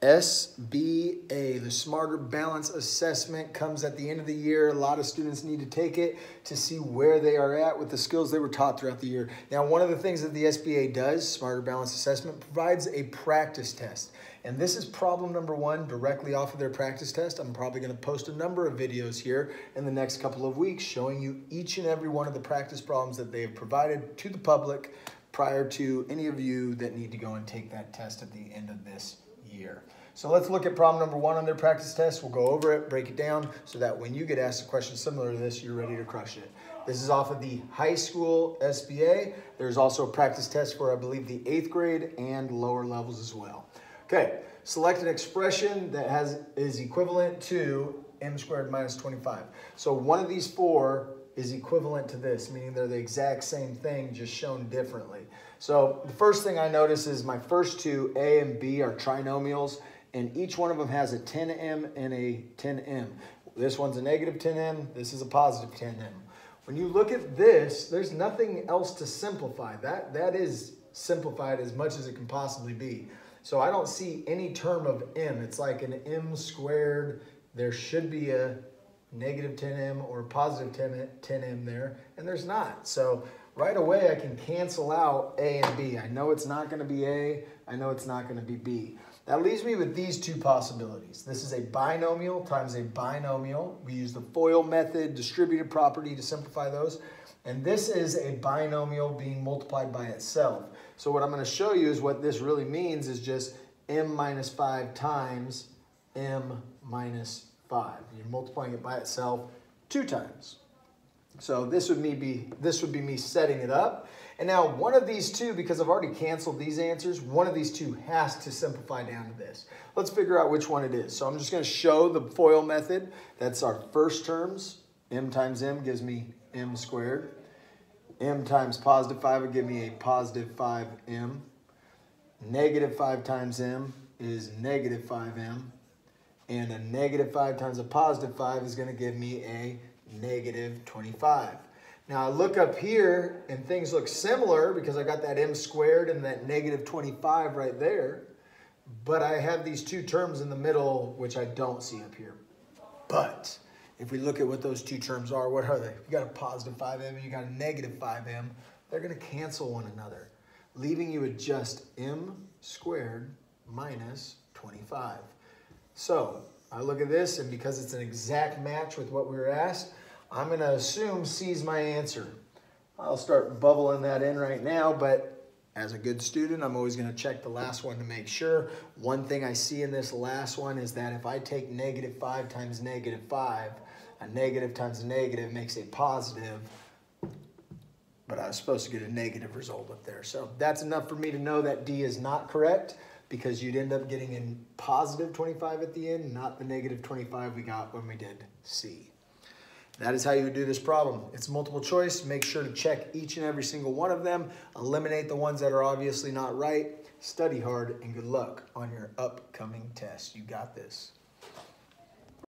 SBA, the Smarter Balance Assessment, comes at the end of the year. A lot of students need to take it to see where they are at with the skills they were taught throughout the year. Now, one of the things that the SBA does, Smarter Balance Assessment, provides a practice test. And this is problem number 1 directly off of their practice test. I'm probably going to post a number of videos here in the next couple of weeks showing you each and every one of the practice problems that they have provided to the public prior to any of you that need to go and take that test at the end of this year. So let's look at problem number 1 on their practice test. We'll go over it, break it down, so that when you get asked a question similar to this, you're ready to crush it. This is off of the high school SBA. There's also a practice test for, I believe, the 8th grade and lower levels as well. Okay, select an expression that is equivalent to m squared minus 25. So one of these 4 is equivalent to this, meaning they're the exact same thing, just shown differently. So the first thing I notice is my first 2, A and B, are trinomials, and each one of them has a 10m and a 10m. This one's a negative 10m, this is a positive 10m. When you look at this, there's nothing else to simplify. That is simplified as much as it can possibly be. So I don't see any term of m. It's like an m squared. There should be a negative 10m or a positive 10m there, and there's not. So right away I can cancel out A and B. I know it's not going to be A. I know it's not going to be B. That leaves me with these 2 possibilities. This is a binomial times a binomial. We use the FOIL method, distributive property, to simplify those. And this is a binomial being multiplied by itself. So what I'm going to show you is what this really means is just m minus 5 times m minus 5. You're multiplying it by itself 2 times. So this would be me setting it up. And now one of these 2, because I've already canceled these answers, one of these 2 has to simplify down to this. Let's figure out which one it is. So I'm just going to show the FOIL method. That's our first terms. M times m gives me m squared. M times positive 5 would give me a positive 5m. Negative 5 times m is negative 5m. And a negative 5 times a positive 5 is going to give me a negative 25. Now I look up here and things look similar because I got that m squared and that negative 25 right there. But I have these 2 terms in the middle, which I don't see up here. But if we look at what those 2 terms are, what are they? You got a positive 5m and you got a negative 5m. They're going to cancel one another, leaving you with just m squared minus 25. So I look at this, and because it's an exact match with what we were asked, I'm going to assume C is my answer. I'll start bubbling that in right now, but as a good student, I'm always going to check the last one to make sure. One thing I see in this last one is that if I take negative 5 times negative 5, a negative times a negative makes a positive, but I was supposed to get a negative result up there. So that's enough for me to know that D is not correct, because you'd end up getting a positive 25 at the end, not the negative 25 we got when we did C. That is how you would do this problem. It's multiple choice. Make sure to check each and every single one of them. Eliminate the ones that are obviously not right. Study hard, and good luck on your upcoming test. You got this.